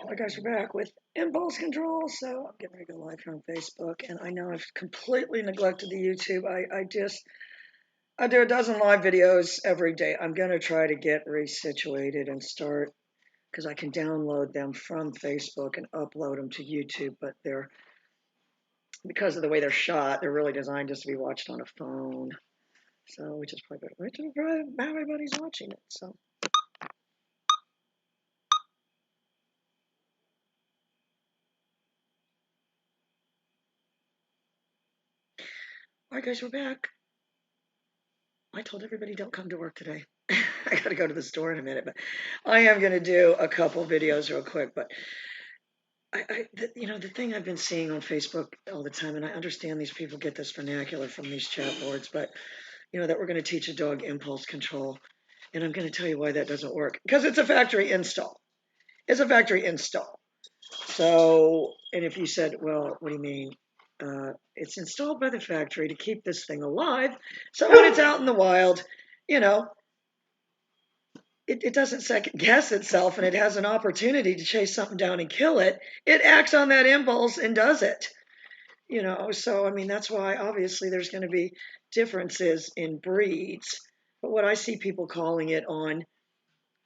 Hi guys, we're back with impulse control. So I'm getting ready to go live here on Facebook, and I know I've completely neglected the YouTube. I do a dozen live videos every day. I'm gonna try to get resituated and start because I can download them from Facebook and upload them to YouTube, but they're because of the way they're shot, they're really designed just to be watched on a phone. So which is probably how everybody's watching it. So. All right, guys, we're back. I told everybody don't come to work today. I got to go to the store in a minute, but I am going to do a couple videos real quick. But the thing I've been seeing on Facebook all the time, and I understand these people get this vernacular from these chat boards, but that we're going to teach a dog impulse control, and I'm going to tell you why that doesn't work because it's a factory install. It's a factory install. So, and if you said, well, what do you mean? It's installed by the factory to keep this thing alive. So when it's out in the wild, you know, it doesn't second guess itself and it has an opportunity to chase something down and kill it. It acts on that impulse and does it. So I mean, that's why obviously there's going to be differences in breeds. But what I see people calling it on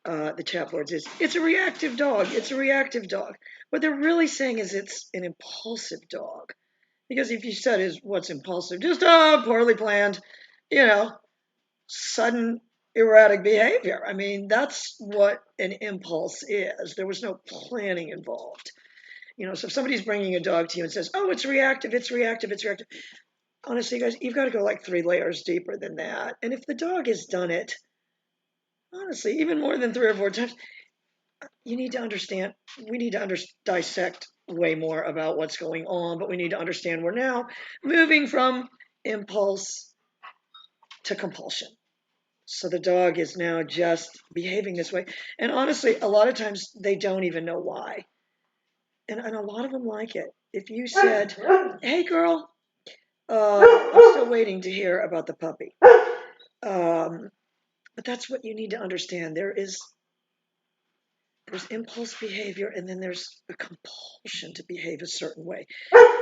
the chat boards is it's a reactive dog. It's a reactive dog. What they're really saying is it's an impulsive dog. Because if you said is what's impulsive, just poorly planned, you know, sudden erratic behavior. I mean, that's what an impulse is. There was no planning involved. So if somebody's bringing a dog to you and says, "Oh, it's reactive, it's reactive, it's reactive," honestly, guys, you've got to go like 3 layers deeper than that. And if the dog has done it, honestly, even more than 3 or 4 times, you need to understand. We need to dissect way more about what's going on, but we need to understand we're now moving from impulse to compulsion. So the dog is now just behaving this way. And honestly, a lot of times they don't even know why. And a lot of them like it. If you said, "Hey, girl, I'm still waiting to hear about the puppy." Um, but that's what you need to understand. There's impulse behavior, and then there's a compulsion to behave a certain way.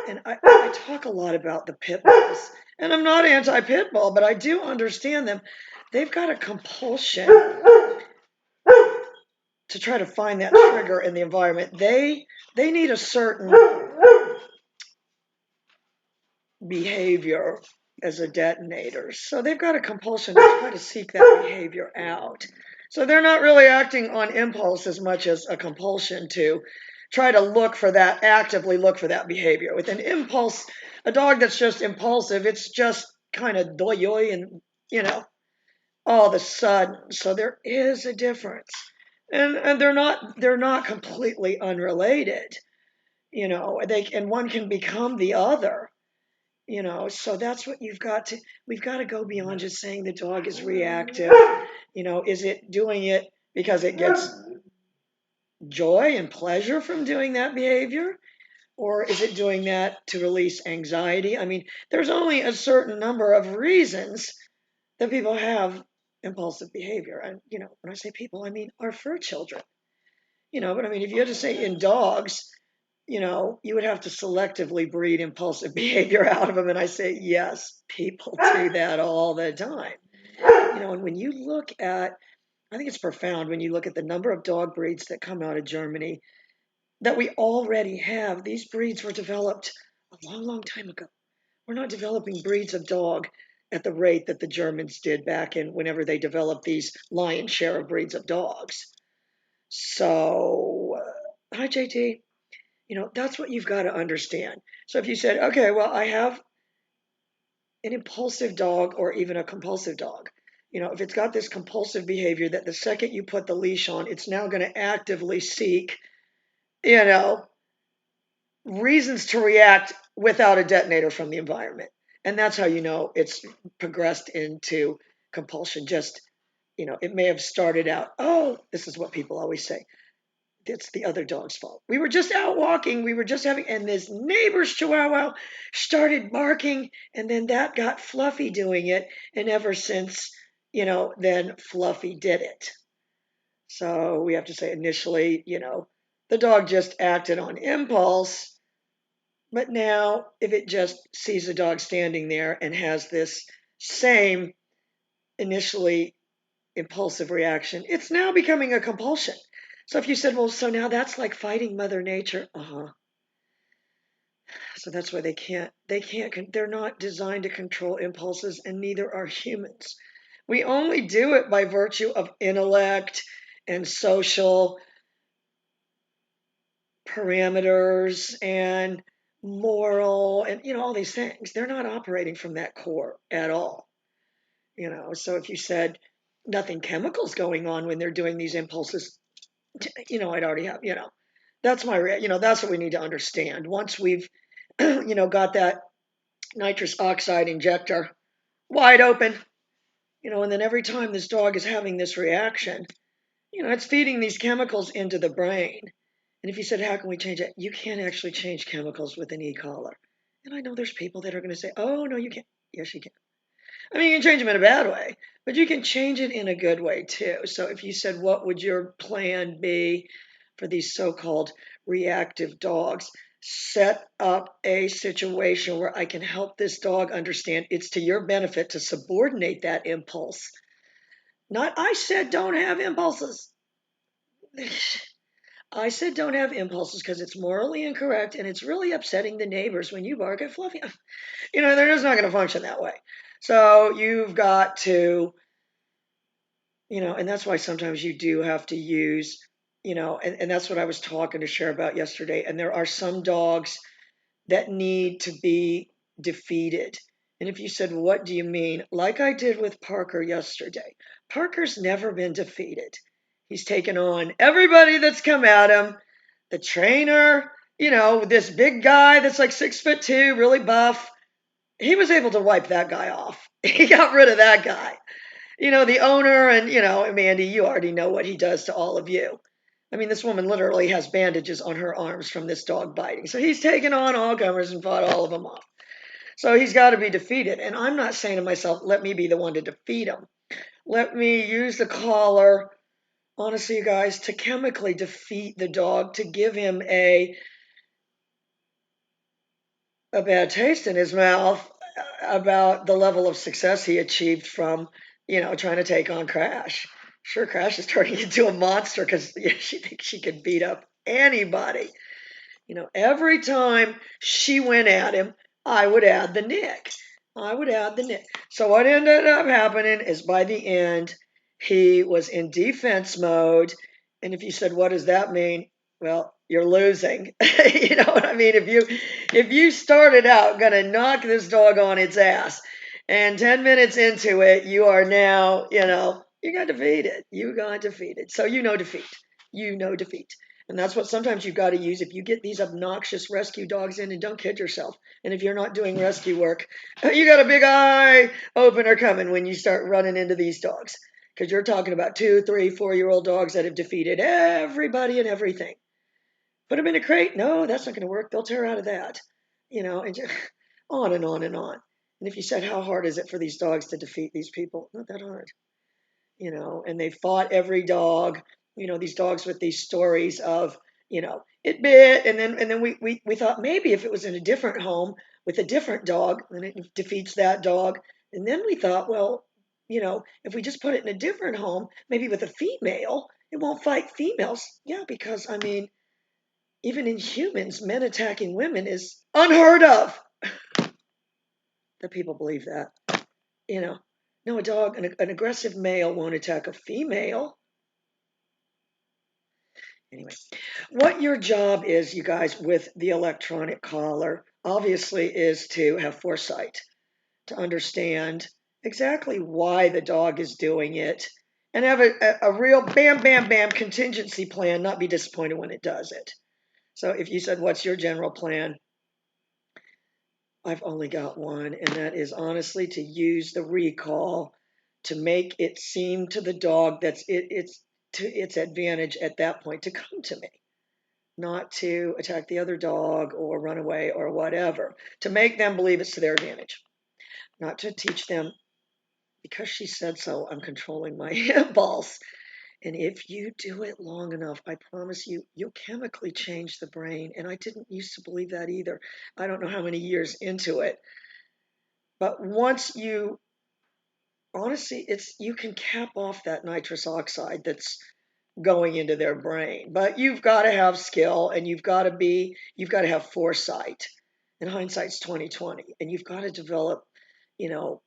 And I talk a lot about the pit bulls, and I'm not anti-pit bull, but I do understand them. They've got a compulsion to try to find that trigger in the environment. They need a certain behavior as a detonator. So they've got a compulsion to try to seek that behavior out. So they're not really acting on impulse as much as a compulsion to try to actively look for that behavior. With an impulse, a dog that's just impulsive, it's just kind of doy and, all of a sudden. So there is a difference. And they're not completely unrelated. And one can become the other. So that's what we've got to go beyond just saying the dog is reactive. Is it doing it because it gets joy and pleasure from doing that behavior? Or is it doing that to release anxiety? I mean, there's only a certain number of reasons that people have impulsive behavior. And, when I say people, I mean our fur children. But I mean, if you had to say in dogs, you would have to selectively breed impulsive behavior out of them. And I say, yes, people do that all the time. And when you look at, I think it's profound when you look at the number of dog breeds that come out of Germany that we already have. These breeds were developed a long, long time ago. We're not developing breeds of dog at the rate that the Germans did back in whenever they developed these lion's share of breeds of dogs. So, hi, JT. That's what you've got to understand. So if you said, okay, well, I have an impulsive dog or even a compulsive dog, if it's got this compulsive behavior that the second you put the leash on, it's now going to actively seek, reasons to react without a detonator from the environment. And that's how it's progressed into compulsion. Just, it may have started out, oh, this is what people always say. It's the other dog's fault. We were just out walking. We were just and this neighbor's chihuahua started barking, and then that got Fluffy doing it. And ever since, then Fluffy did it. So we have to say initially, the dog just acted on impulse, but now if it just sees a dog standing there and has this same initially impulsive reaction, it's now becoming a compulsion. So if you said, well, so now that's like fighting Mother Nature. So that's why they're not designed to control impulses, and neither are humans. We only do it by virtue of intellect and social parameters and moral and, all these things. They're not operating from that core at all. So if you said nothing chemicals going on when they're doing these impulses, I'd already have, that's that's what we need to understand. Once we've, got that nitrous oxide injector wide open, and then every time this dog is having this reaction, it's feeding these chemicals into the brain. And if you said, how can we change it? You can't actually change chemicals with an e-collar. And I know there's people that are going to say, oh, no, you can't. Yes, you can. I mean, you can change them in a bad way, but you can change it in a good way too. So if you said, what would your plan be for these so-called reactive dogs? Set up a situation where I can help this dog understand it's to your benefit to subordinate that impulse. Not, I said don't have impulses. I said don't have impulses because it's morally incorrect and it's really upsetting the neighbors when you bark at Fluffy. They're just not going to function that way. So you've got to, and that's why sometimes you do have to use, and that's what I was talking to Cher about yesterday. And there are some dogs that need to be defeated. And if you said, what do you mean? Like I did with Parker yesterday. Parker's never been defeated. He's taken on everybody that's come at him. The trainer, this big guy that's like 6'2", really buff. He was able to wipe that guy off. He got rid of that guy. The owner and, Mandy, you already know what he does to all of you. I mean, this woman literally has bandages on her arms from this dog biting. So he's taken on all comers and fought all of them off. So he's got to be defeated. And I'm not saying to myself, let me be the one to defeat him. Let me use the collar, honestly, you guys, to chemically defeat the dog, to give him a bad taste in his mouth about the level of success he achieved from, trying to take on Crash. Sure, Crash is turning into a monster because she thinks she could beat up anybody. Every time she went at him, I would add the nick. So what ended up happening is by the end, he was in defense mode. And if you said, what does that mean? Well, you're losing. You know what I mean? If you started out going to knock this dog on its ass, and 10 minutes into it, you are now, you got defeated. You got defeated. So defeat. Defeat. And that's what sometimes you've got to use if you get these obnoxious rescue dogs in, and don't kid yourself. And if you're not doing rescue work, you got a big eye opener coming when you start running into these dogs. Because you're talking about 2, 3, 4-year-old dogs that have defeated everybody and everything. Put them in a crate? No, that's not going to work. They'll tear out of that. And just on and on and on. And if you said, how hard is it for these dogs to defeat these people? Not that hard. And they fought every dog, these dogs with these stories of, it bit. And then we thought maybe if it was in a different home with a different dog, then it defeats that dog. And then we thought, well, if we just put it in a different home, maybe with a female, it won't fight females. Yeah, because, I mean, even in humans, men attacking women is unheard of. That people believe that, No, a dog, an aggressive male won't attack a female. Anyway, what your job is, you guys, with the electronic collar, obviously, is to have foresight, to understand exactly why the dog is doing it, and have a real bam, bam, bam contingency plan, not be disappointed when it does it. So if you said, what's your general plan? I've only got one, and that is honestly to use the recall to make it seem to the dog that's it's to its advantage at that point to come to me, not to attack the other dog or run away or whatever, to make them believe it's to their advantage, not to teach them, because she said so, I'm controlling my impulse. And if you do it long enough, I promise you, you'll chemically change the brain. And I didn't used to believe that either. I don't know how many years into it. But once you, honestly, it's you can cap off that nitrous oxide that's going into their brain. But you've got to have skill and you've got to have foresight. And hindsight's 2020. And you've got to develop, you know,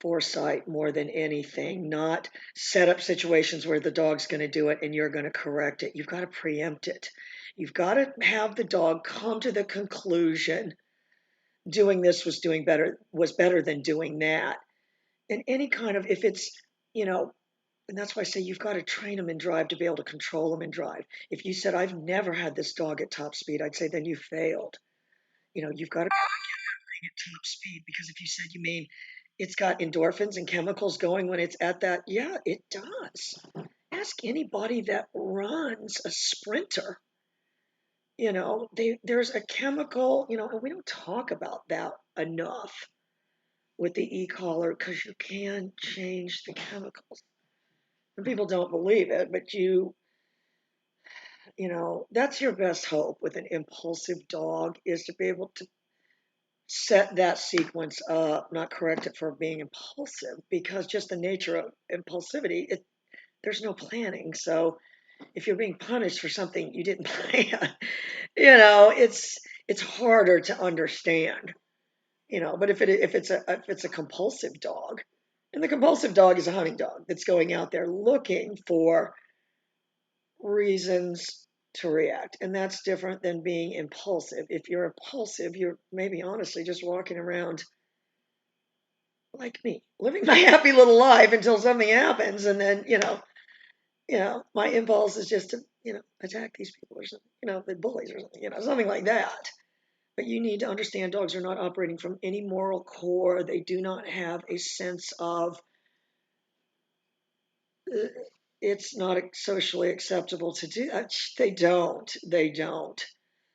foresight more than anything, not set up situations where the dog's going to do it and you're going to correct it. You've got to preempt it. You've got to have the dog come to the conclusion doing this was better than doing that. And any kind of, if it's, you know, and that's why I say you've got to train them in drive to be able to control them in drive. If you said, I've never had this dog at top speed, I'd say then you failed. You've got to at top speed, because if you said you mean it's got endorphins and chemicals going when it's at that, yeah, it does. Ask anybody that runs a sprinter. There's a chemical, and we don't talk about that enough with the e-collar because you can change the chemicals. And people don't believe it, but that's your best hope with an impulsive dog is to be able to set that sequence up, not correct it for being impulsive, because just the nature of impulsivity, there's no planning. So if you're being punished for something you didn't plan, it's harder to understand. But if it's a compulsive dog, and the compulsive dog is a hunting dog that's going out there looking for reasons to react. And that's different than being impulsive. If you're impulsive, you're maybe honestly just walking around like me, living my happy little life until something happens. And then, my impulse is just to, attack these people or something, the bullies or something, something like that. But you need to understand dogs are not operating from any moral core. They do not have a sense of it's not socially acceptable to do that. They don't. They don't.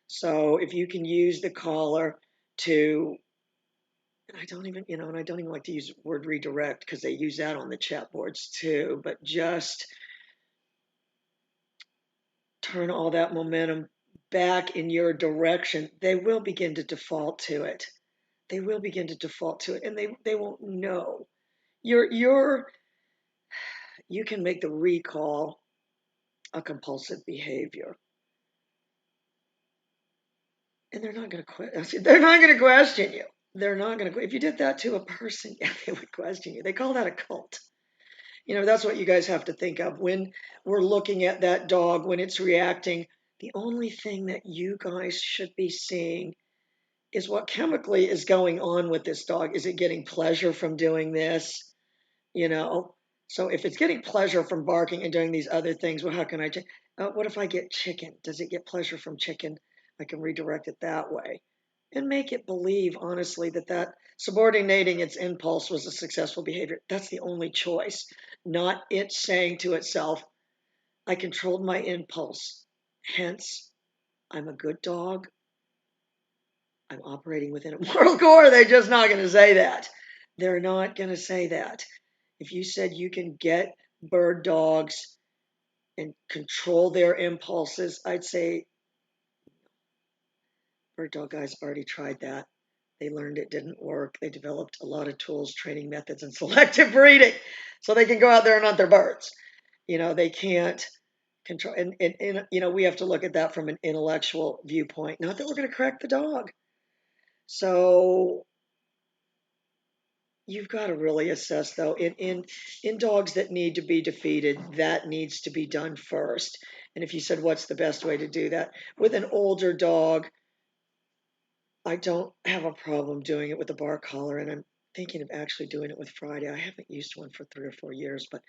So if you can use the collar to, and I don't even like to use the word redirect because they use that on the chat boards too, but just turn all that momentum back in your direction, they will begin to default to it. They will begin to default to it, and they won't know. You can make the recall a compulsive behavior. And they're not going to question. They're not going to question you. They're not going to. If you did that to a person, yeah, they would question you. They call that a cult. That's what you guys have to think of when we're looking at that dog when it's reacting. The only thing that you guys should be seeing is what chemically is going on with this dog. Is it getting pleasure from doing this? You know. So if it's getting pleasure from barking and doing these other things, well, how can I change? What if I get chicken? Does it get pleasure from chicken? I can redirect it that way and make it believe, honestly, that subordinating its impulse was a successful behavior. That's the only choice, not it saying to itself, I controlled my impulse. Hence, I'm a good dog. I'm operating within a moral core. They're just not going to say that. They're not going to say that. If you said you can get bird dogs and control their impulses, I'd say bird dog guys already tried that. They learned it didn't work. They developed a lot of tools, training methods, and selective breeding so they can go out there and hunt their birds. They can't control. And we have to look at that from an intellectual viewpoint. Not that we're going to correct the dog. So you've got to really assess, though, in dogs that need to be defeated, that needs to be done first. And if you said, what's the best way to do that? With an older dog, I don't have a problem doing it with a bar collar, and I'm thinking of actually doing it with Friday. I haven't used one for 3 or 4 years, but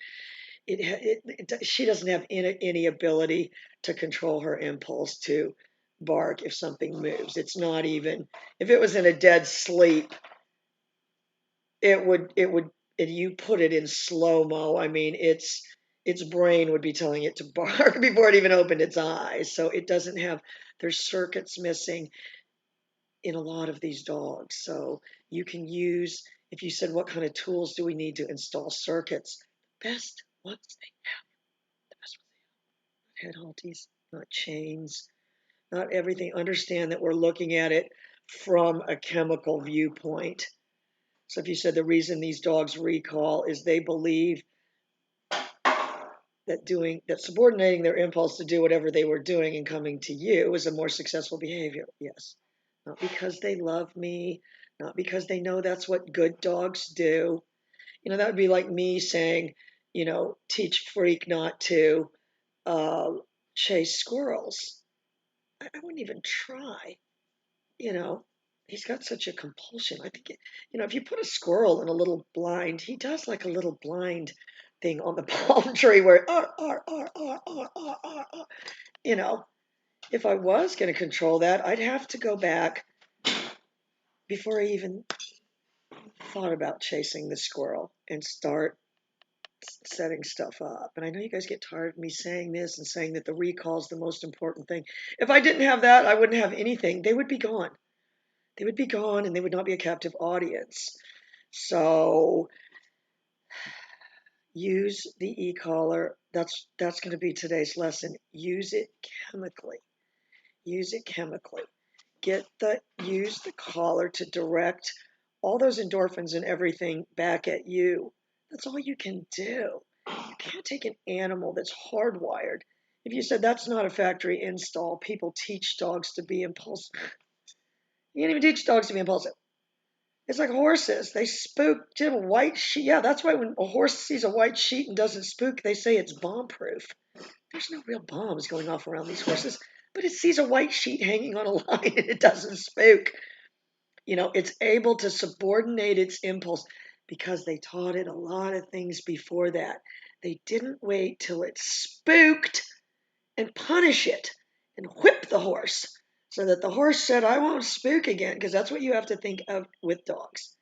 she doesn't have any ability to control her impulse to bark if something moves. It's not even if it was in a dead sleep, it would if you put it in slow-mo, I mean its brain would be telling it to bark before it even opened its eyes. So it doesn't have there's circuits missing in a lot of these dogs. So you can use, if you said, what kind of tools do we need to install circuits? best ones they have, the best ones they have. Head halties, not chains, not everything. Understand that we're looking at it from a chemical viewpoint. So if you said the reason these dogs recall is they believe that subordinating their impulse to do whatever they were doing and coming to you is a more successful behavior. Yes. Not because they love me, not because they know that's what good dogs do. That would be like me saying, teach Freak not to uh, chase squirrels. I wouldn't even try. you know, he's got such a compulsion. I think, if you put a squirrel in a little blind, he does like a little blind thing on the palm tree where, ar. If I was going to control that, I'd have to go back before I even thought about chasing the squirrel and start setting stuff up. And I know you guys get tired of me saying this and saying that the recall is the most important thing. If I didn't have that, I wouldn't have anything. They would be gone. They would be gone and they would not be a captive audience. So use the e-collar. That's going to be today's lesson. Use it chemically. Use it chemically. Use the collar to direct all those endorphins and everything back at you. That's all you can do. You can't take an animal that's hardwired. If you said that's not a factory install, people teach dogs to be impulsive. You can't even teach dogs to be impulsive. It's like horses. They spook. Do you have a white sheet? Yeah, that's why when a horse sees a white sheet and doesn't spook, they say it's bomb-proof. There's no real bombs going off around these horses, but it sees a white sheet hanging on a line and it doesn't spook. It's able to subordinate its impulse because they taught it a lot of things before that. They didn't wait till it spooked and punish it and whip the horse so that the horse said, I won't spook again, because that's what you have to think of with dogs,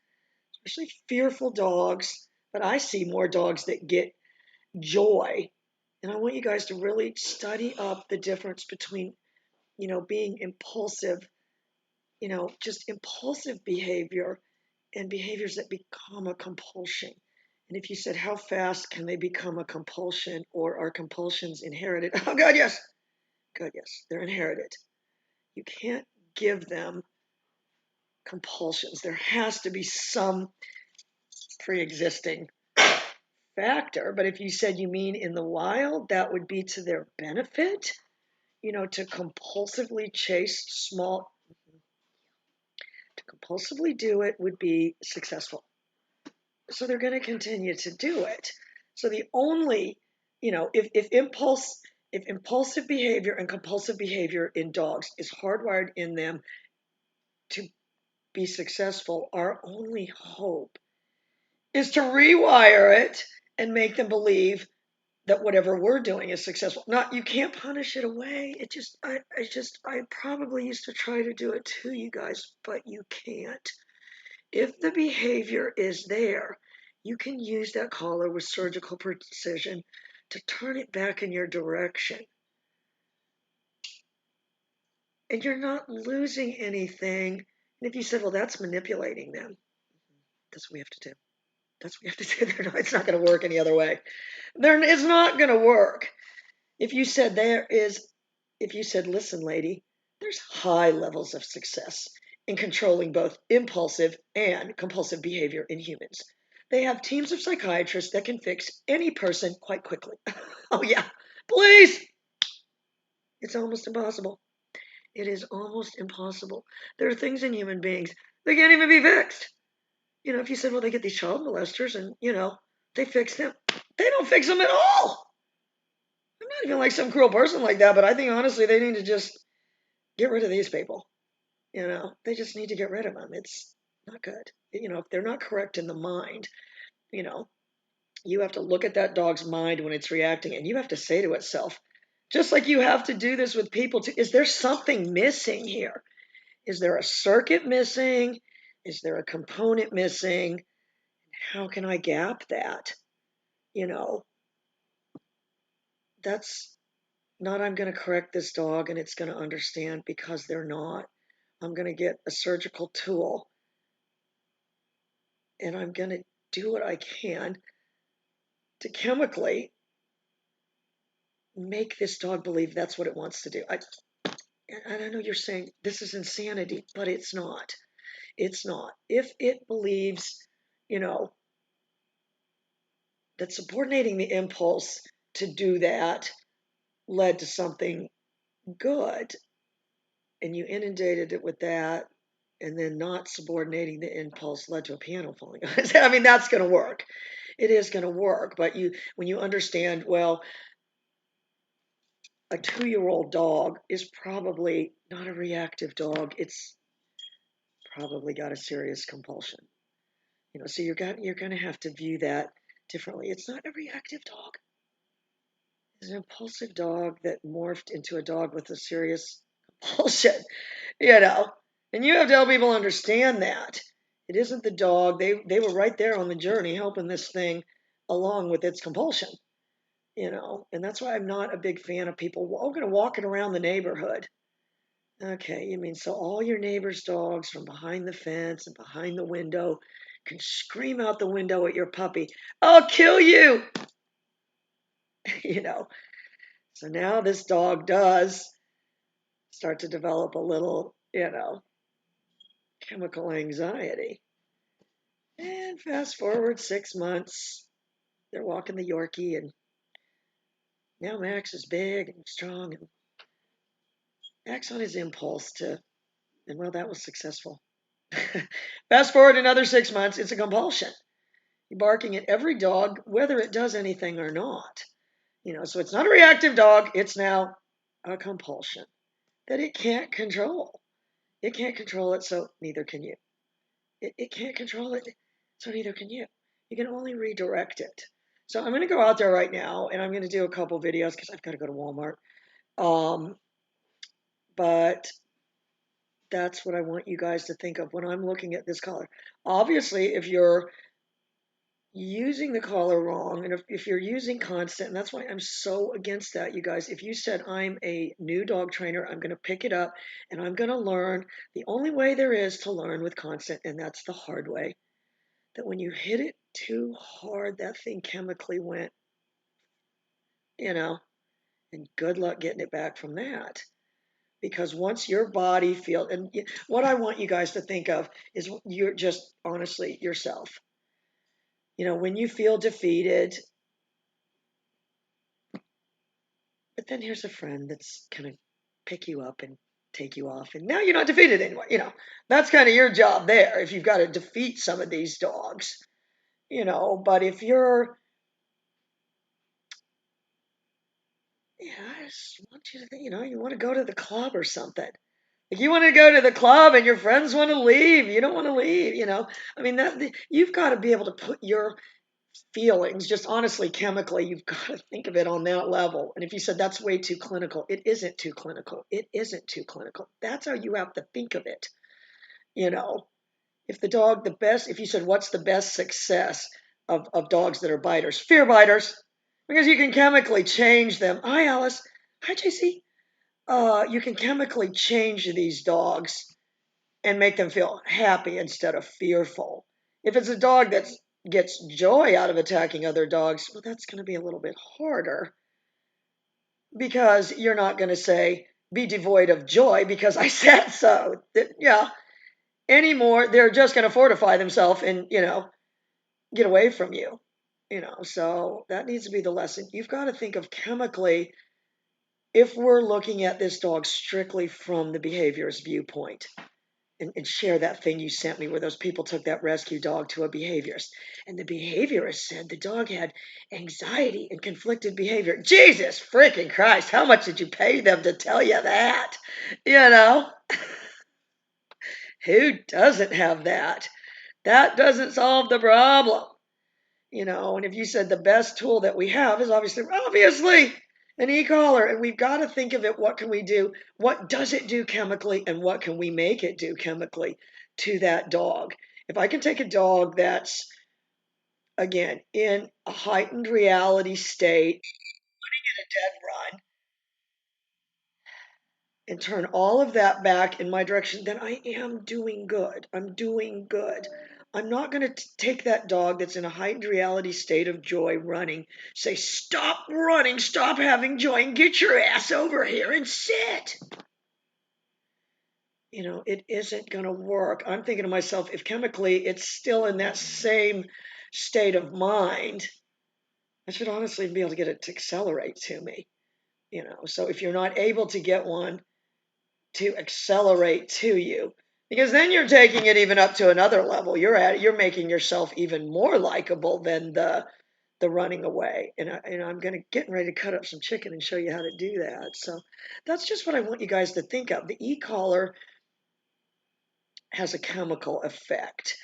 especially fearful dogs. But I see more dogs that get joy. And I want you guys to really study up the difference between, being impulsive, just impulsive behavior and behaviors that become a compulsion. And if you said, how fast can they become a compulsion, or are compulsions inherited? Oh, God, yes. God, yes. They're inherited. You can't give them compulsions. There has to be some pre-existing factor. But if you said you mean in the wild, that would be to their benefit, to compulsively chase to compulsively do it would be successful. So they're going to continue to do it. So the only, if impulsive behavior and compulsive behavior in dogs is hardwired in them to be successful, our only hope is to rewire it and make them believe that whatever we're doing is successful. Not, you can't punish it away. I probably used to try to do it too, you guys, but you can't. If the behavior is there, you can use that collar with surgical precision to turn it back in your direction. And you're not losing anything. And if you said, well, that's manipulating them, that's what we have to do. That's what we have to do. It's not going to work any other way. It's not going to work. If you said, listen, lady, there's high levels of success in controlling both impulsive and compulsive behavior in humans. They have teams of psychiatrists that can fix any person quite quickly. Oh, yeah, please. It's almost impossible. It is almost impossible. There are things in human beings that can't even be fixed. If you said, well, they get these child molesters and, they fix them. They don't fix them at all. I'm not even like some cruel person like that, but I think honestly they need to just get rid of these people. They just need to get rid of them. It's not good. If they're not correct in the mind, you have to look at that dog's mind when it's reacting, and you have to say to itself, just like you have to do this with people too, is there something missing here? Is there a circuit missing? Is there a component missing? How can I gap that? That's not, I'm going to correct this dog and it's going to understand, because they're not. I'm going to get a surgical tool and I'm going to do what I can to chemically make this dog believe that's what it wants to do. And I know you're saying this is insanity, but it's not. It's not. If it believes, you know, that subordinating the impulse to do that led to something good, and you inundated it with that, and then not subordinating the impulse led to a piano falling. I mean, that's going to work. It is going to work. But when you understand, well, a 2-year-old dog is probably not a reactive dog. It's probably got a serious compulsion. So you're going to have to view that differently. It's not a reactive dog. It's an impulsive dog that morphed into a dog with a serious compulsion. you know. And you have to help people understand that. It isn't the dog. They were right there on the journey helping this thing along with its compulsion. And that's why I'm not a big fan of people going to walking around the neighborhood. Okay, you mean so all your neighbors' dogs from behind the fence and behind the window can scream out the window at your puppy, "I'll kill you!" you know. So now this dog does start to develop a little, chemical anxiety. And fast forward 6 months, they're walking the Yorkie, and now Max is big and strong and acts on his impulse and well, that was successful. Fast forward another 6 months, it's a compulsion. You're barking at every dog, whether it does anything or not. So it's not a reactive dog, it's now a compulsion that it can't control. It can't control it, so neither can you. It can't control it, so neither can you. You can only redirect it. So I'm going to go out there right now, and I'm going to do a couple videos because I've got to go to Walmart. But that's what I want you guys to think of when I'm looking at this collar. Obviously, if you're using the collar wrong, and if you're using constant, and that's why I'm so against that, you guys. If you said, I'm a new dog trainer, I'm going to pick it up, and I'm going to learn the only way there is to learn with constant, and that's the hard way, that when you hit it too hard, that thing chemically went, and good luck getting it back from that. Because once your body feels, and what I want you guys to think of is you're just honestly yourself. When you feel defeated, but then here's a friend that's going to pick you up and take you off, and now you're not defeated anymore. That's kind of your job there if you've got to defeat some of these dogs. But if you're, I just want you to think, you want to go to the club or something. Like you want to go to the club and your friends want to leave. You don't want to leave. I mean, you've got to be able to put your feelings, just honestly, chemically, you've got to think of it on that level. And if you said that's way too clinical, it isn't too clinical. It isn't too clinical. That's how you have to think of it. If the dog, if you said, what's the best success of dogs that are biters? Fear biters, because you can chemically change them. Hi, Alice. Hi, JC. You can chemically change these dogs and make them feel happy instead of fearful. If it's a dog that gets joy out of attacking other dogs, well, that's going to be a little bit harder because you're not going to say, be devoid of joy because I said so. Yeah, anymore, they're just going to fortify themselves and, get away from you. So that needs to be the lesson. You've got to think of chemically if we're looking at this dog strictly from the behaviorist viewpoint. And share that thing you sent me where those people took that rescue dog to a behaviorist. And the behaviorist said the dog had anxiety and conflicted behavior. Jesus freaking Christ, how much did you pay them to tell you that? Who doesn't have that? That doesn't solve the problem. And if you said the best tool that we have is obviously an e-collar, and we've got to think of it, what can we do? What does it do chemically, and what can we make it do chemically to that dog? If I can take a dog that's, again, in a heightened reality state, in a dead run, and turn all of that back in my direction, then I am doing good. I'm doing good. I'm not going to take that dog that's in a heightened reality state of joy running, say, stop running, stop having joy, and get your ass over here and sit. It isn't going to work. I'm thinking to myself, if chemically it's still in that same state of mind, I should honestly be able to get it to accelerate to me. So if you're not able to get one to accelerate to you, because then you're taking it even up to another level. You're making yourself even more likable than the running away. And I'm getting ready to cut up some chicken and show you how to do that. So that's just what I want you guys to think of. The e-collar has a chemical effect,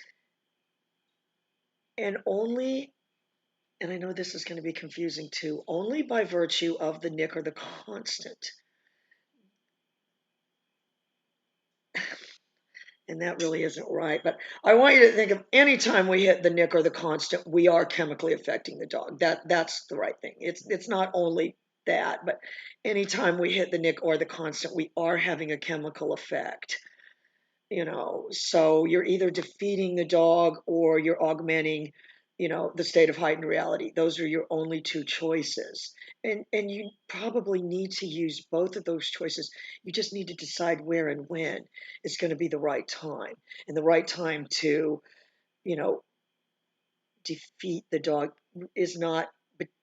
and I know this is going to be confusing too, only by virtue of the nick or the constant. And that really isn't right. But I want you to think of any time we hit the nick or the constant, we are chemically affecting the dog. That's the right thing. It's not only that, but anytime we hit the nick or the constant, we are having a chemical effect. So you're either defeating the dog or you're augmenting, the state of heightened reality. Those are your only two choices. And you probably need to use both of those choices. You just need to decide where and when is going to be the right time. And the right time to, you know, defeat the dog is not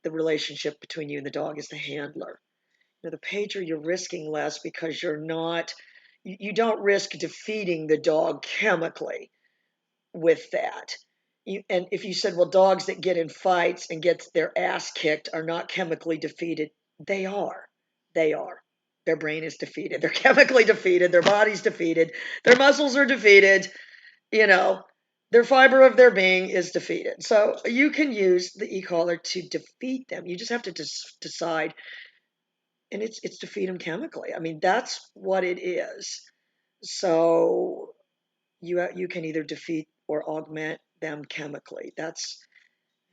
the relationship between you and the dog, is the handler. The pager, you're risking less because you don't risk defeating the dog chemically with that. And if you said, well, dogs that get in fights and get their ass kicked are not chemically defeated, they are. They are. Their brain is defeated. They're chemically defeated. Their body's defeated. Their muscles are defeated. You know, their fiber of their being is defeated. So you can use the e-collar to defeat them. You just have to decide, and it's defeat them chemically. I mean, that's what it is. So you can either defeat or augment them chemically. I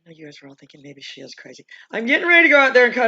know you guys are all thinking maybe she is crazy. I'm getting ready to go out there and cut